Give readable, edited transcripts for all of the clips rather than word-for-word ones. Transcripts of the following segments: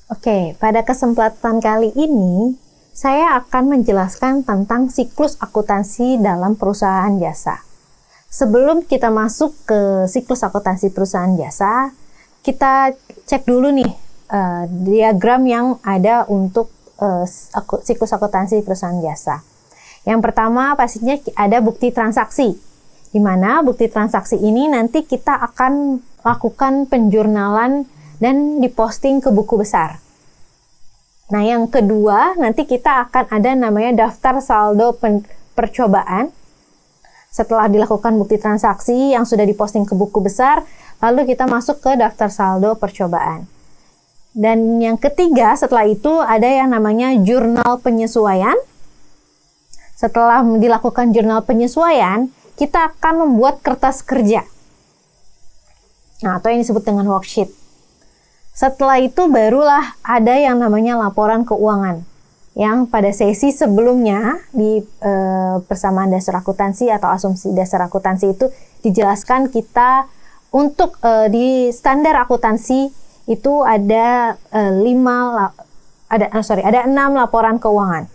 Oke, pada kesempatan kali ini saya akan menjelaskan tentang siklus akuntansi dalam perusahaan jasa. Sebelum kita masuk ke siklus akuntansi perusahaan jasa, kita cek dulu nih diagram yang ada untuk siklus akuntansi perusahaan jasa. Yang pertama pastinya ada bukti transaksi, di mana bukti transaksi ini nanti kita akan lakukan penjurnalan dan diposting ke buku besar. Nah, yang kedua, nanti kita akan ada namanya daftar saldo percobaan. Setelah dilakukan bukti transaksi yang sudah diposting ke buku besar, lalu kita masuk ke daftar saldo percobaan. Dan yang ketiga, setelah itu ada yang namanya jurnal penyesuaian. Setelah dilakukan jurnal penyesuaian, kita akan membuat kertas kerja. Nah, atau yang disebut dengan worksheet. Setelah itu barulah ada yang namanya laporan keuangan. Yang pada sesi sebelumnya di persamaan dasar akuntansi atau asumsi dasar akuntansi itu dijelaskan kita untuk di standar akuntansi itu ada 6 laporan keuangan.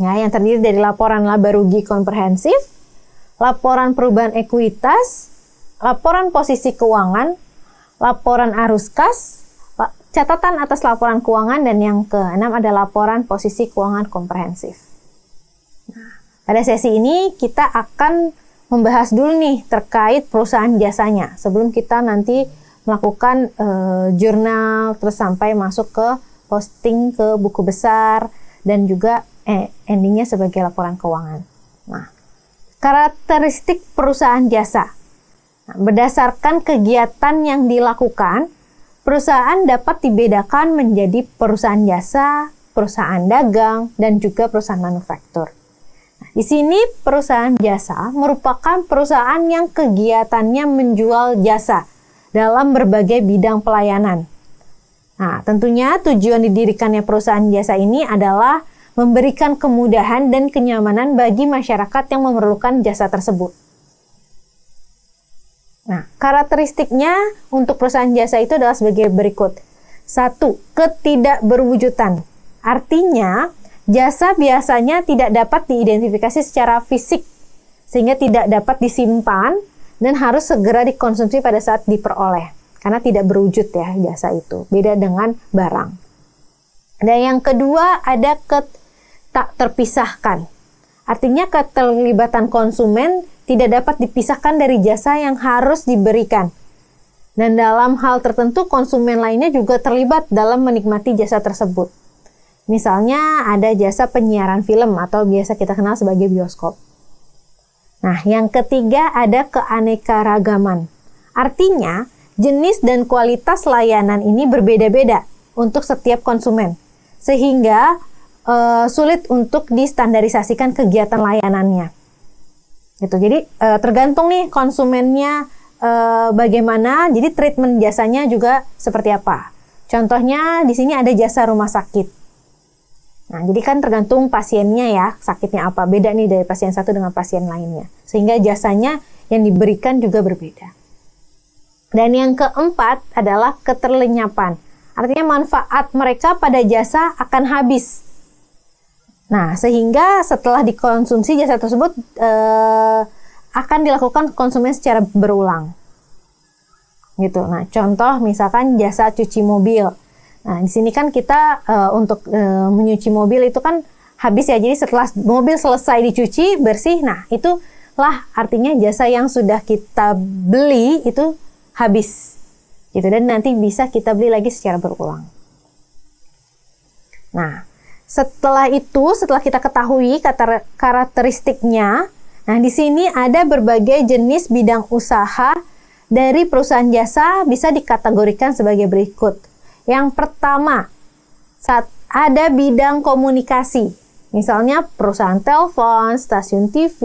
Ya, yang terdiri dari laporan laba rugi komprehensif, laporan perubahan ekuitas, laporan posisi keuangan, laporan arus kas, catatan atas laporan keuangan, dan yang keenam ada laporan posisi keuangan komprehensif. Nah, pada sesi ini kita akan membahas dulu nih terkait perusahaan jasanya sebelum kita nanti melakukan jurnal terus sampai masuk ke posting ke buku besar dan juga endingnya sebagai laporan keuangan. Nah, karakteristik perusahaan jasa. Nah, berdasarkan kegiatan yang dilakukan, perusahaan dapat dibedakan menjadi perusahaan jasa, perusahaan dagang, dan juga perusahaan manufaktur. Nah, di sini perusahaan jasa merupakan perusahaan yang kegiatannya menjual jasa dalam berbagai bidang pelayanan. Nah, tentunya tujuan didirikannya perusahaan jasa ini adalah memberikan kemudahan dan kenyamanan bagi masyarakat yang memerlukan jasa tersebut. Nah, karakteristiknya untuk perusahaan jasa itu adalah sebagai berikut. 1. Ketidakberwujudan. Artinya, jasa biasanya tidak dapat diidentifikasi secara fisik, sehingga tidak dapat disimpan dan harus segera dikonsumsi pada saat diperoleh. Karena tidak berwujud ya jasa itu, beda dengan barang. Dan yang kedua ada tak terpisahkan. Artinya keterlibatan konsumen tidak dapat dipisahkan dari jasa yang harus diberikan. Dan dalam hal tertentu konsumen lainnya juga terlibat dalam menikmati jasa tersebut. Misalnya ada jasa penyiaran film atau biasa kita kenal sebagai bioskop. Nah, yang ketiga ada keanekaragaman. Artinya jenis dan kualitas layanan ini berbeda-beda untuk setiap konsumen. Sehingga sulit untuk distandarisasikan kegiatan layanannya. Gitu. Jadi tergantung nih konsumennya bagaimana, jadi treatment jasanya juga seperti apa. Contohnya di sini ada jasa rumah sakit. Nah, jadi kan tergantung pasiennya ya, sakitnya apa. Beda nih dari pasien satu dengan pasien lainnya. Sehingga jasanya yang diberikan juga berbeda. Dan yang keempat adalah keterlenyapan. Artinya manfaat mereka pada jasa akan habis. Nah, sehingga setelah dikonsumsi jasa tersebut akan dilakukan konsumen secara berulang. Gitu. Nah, contoh misalkan jasa cuci mobil. Nah, di sini kan kita untuk menyuci mobil itu kan habis ya. Jadi setelah mobil selesai dicuci, bersih, nah itulah artinya jasa yang sudah kita beli itu habis. Gitu, dan nanti bisa kita beli lagi secara berulang. Nah, setelah kita ketahui karakteristiknya, nah di sini ada berbagai jenis bidang usaha dari perusahaan jasa bisa dikategorikan sebagai berikut. Yang pertama, ada bidang komunikasi. Misalnya perusahaan telepon, stasiun TV,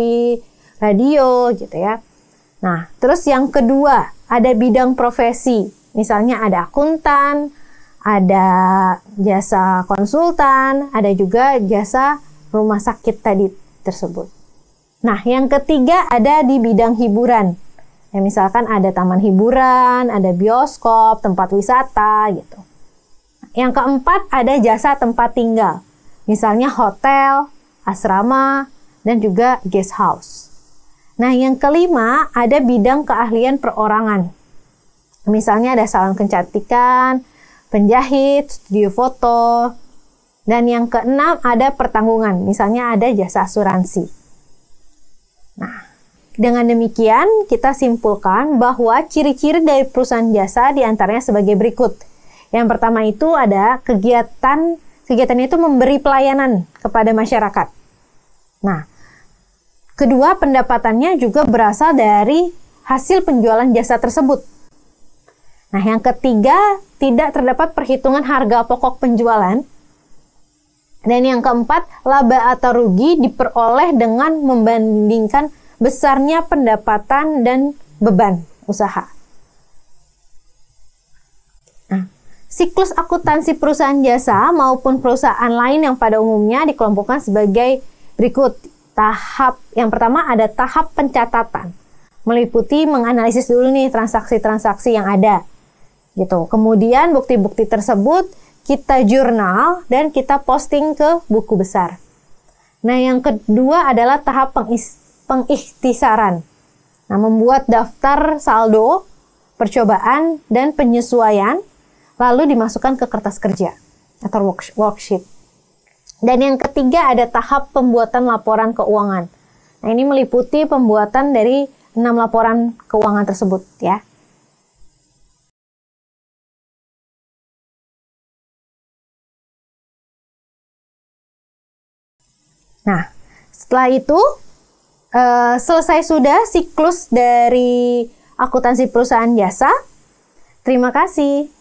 radio gitu ya. Nah, terus yang kedua, ada bidang profesi. Misalnya ada akuntan, ada jasa konsultan, ada juga jasa rumah sakit tadi tersebut. Nah, yang ketiga ada di bidang hiburan. Ya, misalkan ada taman hiburan, ada bioskop, tempat wisata gitu. Yang keempat ada jasa tempat tinggal. Misalnya hotel, asrama, dan juga guest house. Nah, yang kelima ada bidang keahlian perorangan. Misalnya ada salon kecantikan, penjahit, studio foto. Dan yang keenam ada pertanggungan. Misalnya ada jasa asuransi. Nah, dengan demikian kita simpulkan bahwa ciri-ciri dari perusahaan jasa diantaranya sebagai berikut. Yang pertama itu ada kegiatannya itu memberi pelayanan kepada masyarakat. Nah, kedua, pendapatannya juga berasal dari hasil penjualan jasa tersebut. Nah, yang ketiga, tidak terdapat perhitungan harga pokok penjualan. Dan yang keempat, laba atau rugi diperoleh dengan membandingkan besarnya pendapatan dan beban usaha. Nah, siklus akuntansi perusahaan jasa maupun perusahaan lain yang pada umumnya dikelompokkan sebagai berikut. Tahap yang pertama ada tahap pencatatan, meliputi menganalisis dulu nih transaksi-transaksi yang ada, gitu. Kemudian bukti-bukti tersebut kita jurnal dan kita posting ke buku besar. Nah, yang kedua adalah tahap pengikhtisaran. Nah, membuat daftar saldo, percobaan, dan penyesuaian, lalu dimasukkan ke kertas kerja atau worksheet. Dan yang ketiga ada tahap pembuatan laporan keuangan. Nah, ini meliputi pembuatan dari 6 laporan keuangan tersebut ya. Nah, setelah itu selesai sudah siklus dari akuntansi perusahaan jasa. Terima kasih.